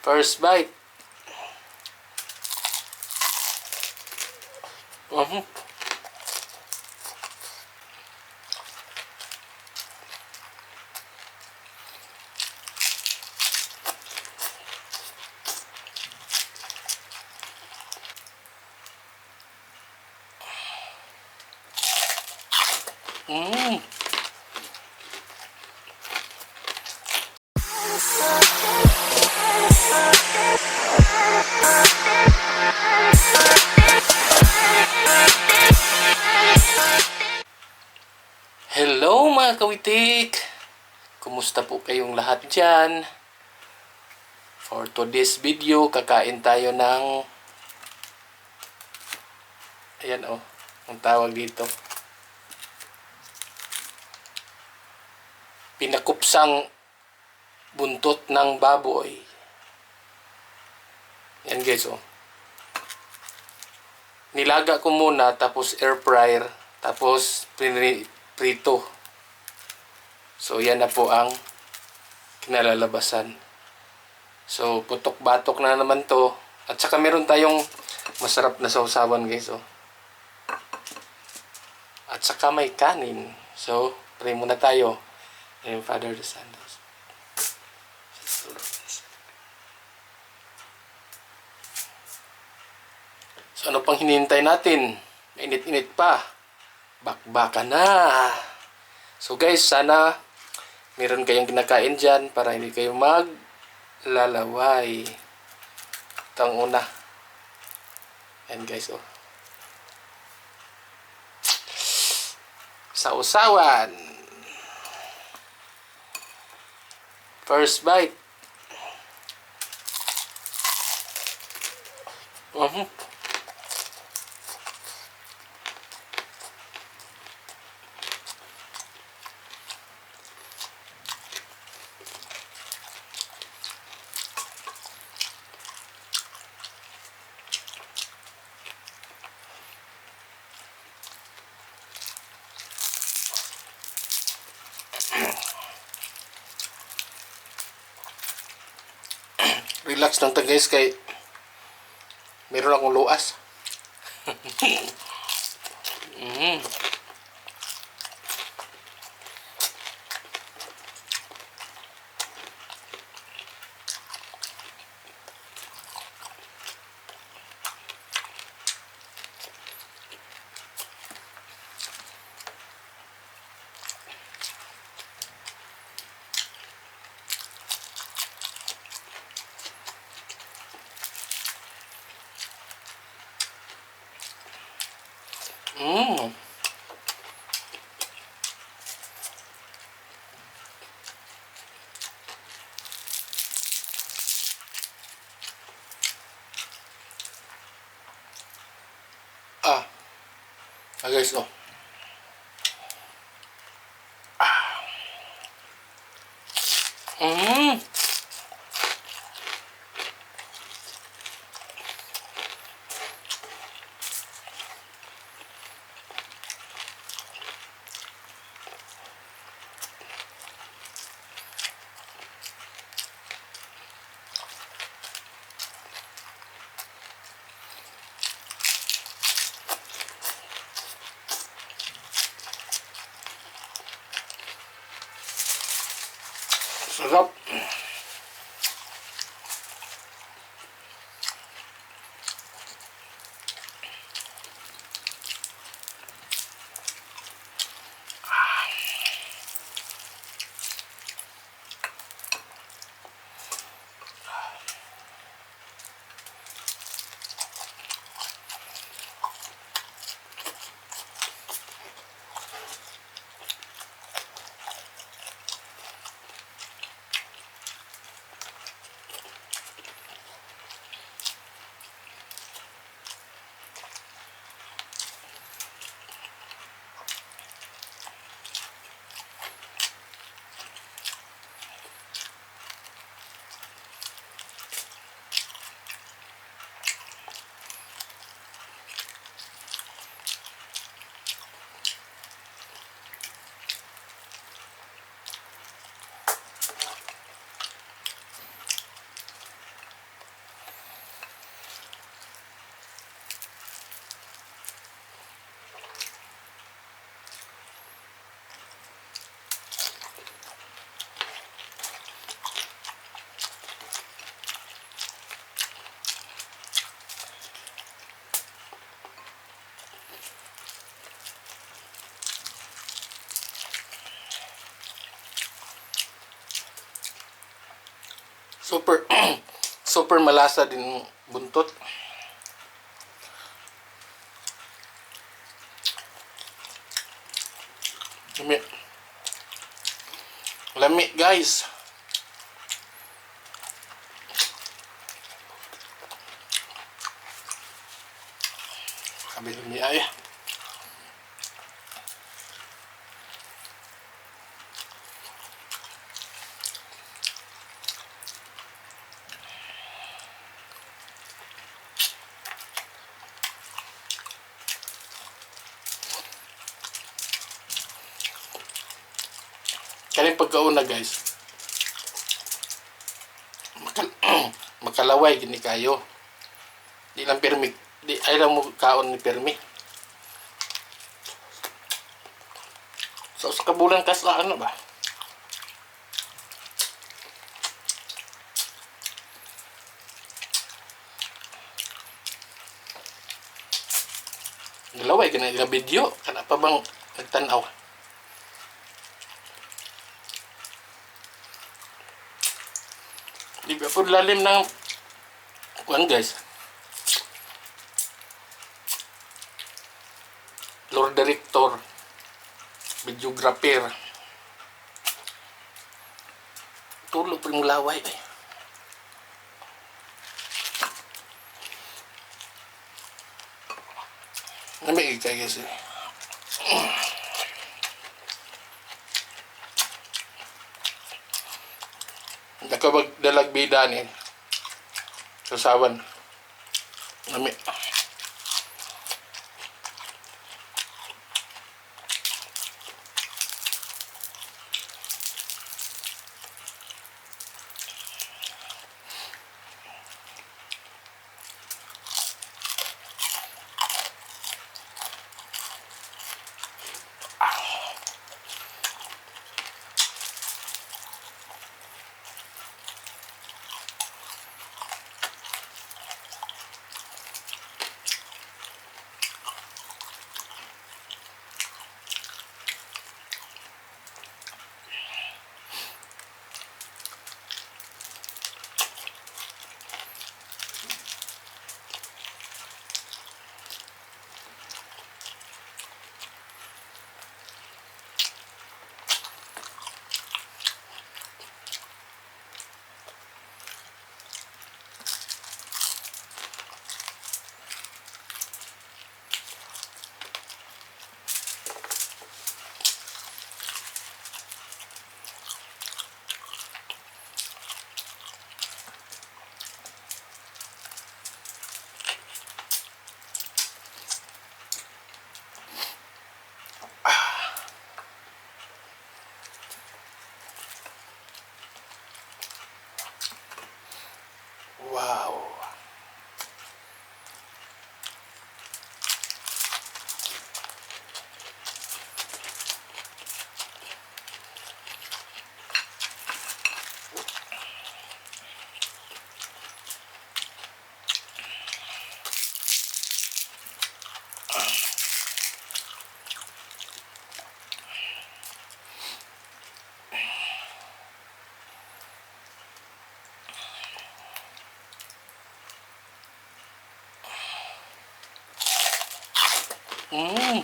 First bite. Hello mga kawitik! Kumusta po kayong lahat dyan? For today's video, kakain tayo ng ayan ang tawag dito, pinakupsang buntot ng baboy. Yan guys, nilaga ko muna, tapos air fryer, tapos prito. So yan na po ang kinalalabasan. So putok-batok na naman to. At saka meron tayong masarap na sausawan guys, At saka may kanin. So pray muna tayo. In Father, the Son, the Holy Spirit. So ano pang hinihintay natin? Mainit-init pa. Bakbakan na. So guys, sana meron kayong kinakain dyan para hindi kayo maglalaway. Ito ang una. Yan guys, Sausawan. First bite. Relax lang tayo guys, kay meron akong luas. Guys, sarap. Super super malasa din yung buntot. Lami. Lami guys. Sabi lami ay. Kaning pagkauna guys. Makalaway gini kayo. Di lang permi, di ay lang mo kaon ni permi. So sa kabulan kas ano ba? Nalaway ka na video. Kana pa bang nagtanaw? Di ba po lalim ng kuan guys? Lord Director, videographer. Tulog pa yung laway eh. Namig kayo guys eh. Nakabag dalag bida ni kasawan. Nami. Wow. Mm.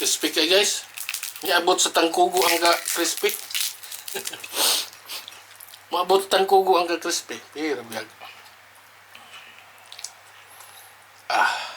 Crispy kay guys. Niabot sa tangkugo ang ka crispy. Maabot sa tangkugo ang ka crispy. Pero biyag. Ah.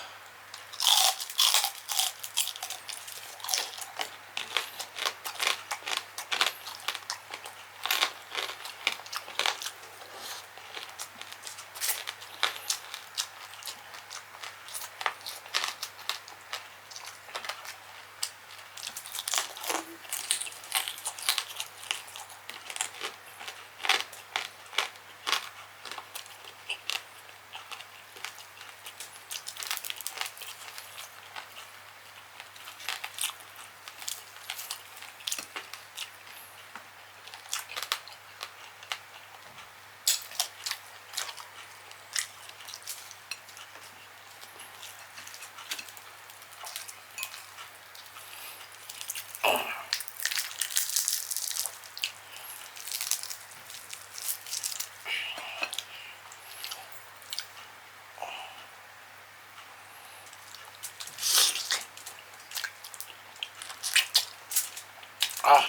Ah,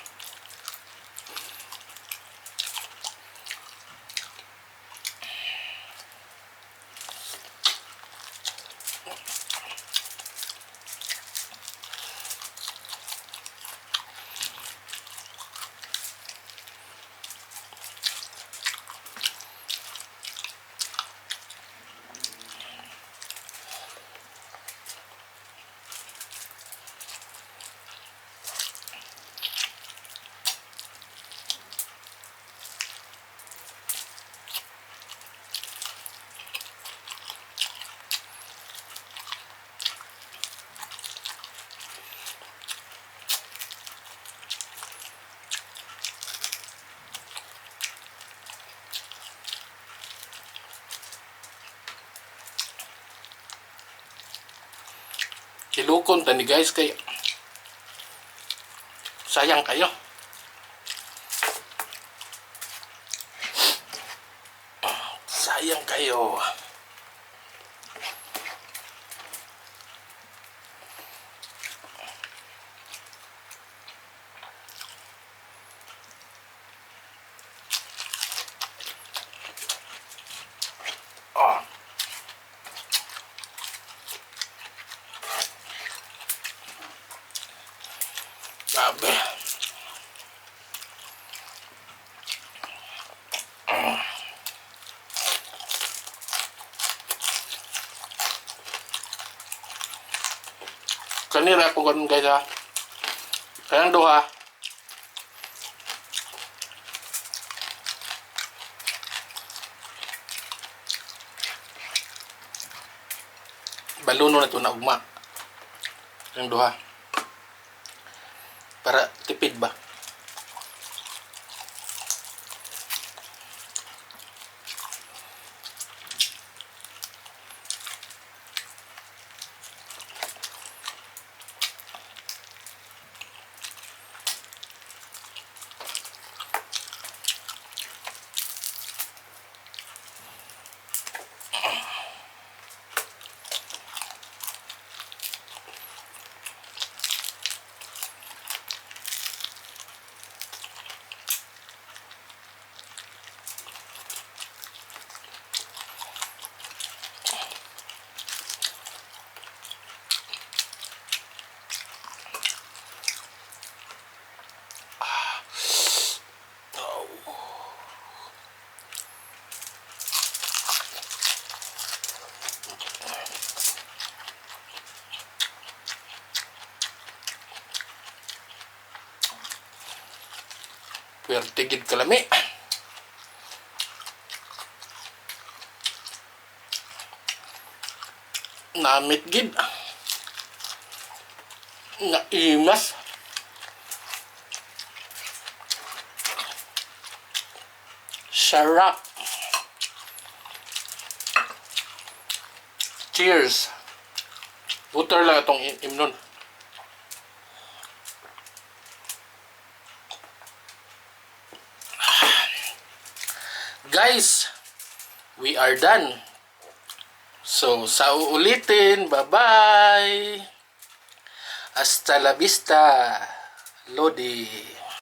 kilukon tani guys kay sayang kayo. Sayang kayo. Oh. Grabe. Kanira kung ganun guys ha. Kayang duha. Baluno na ito na ugma. Kayang duha. Para tipid ba? Pwerte gid kalami. Namit gid. Naimas. Sarap. Cheers. Butter lang itong imnon. Guys, we are done. So, sa uulitin, bye-bye. Hasta la vista, Lodi.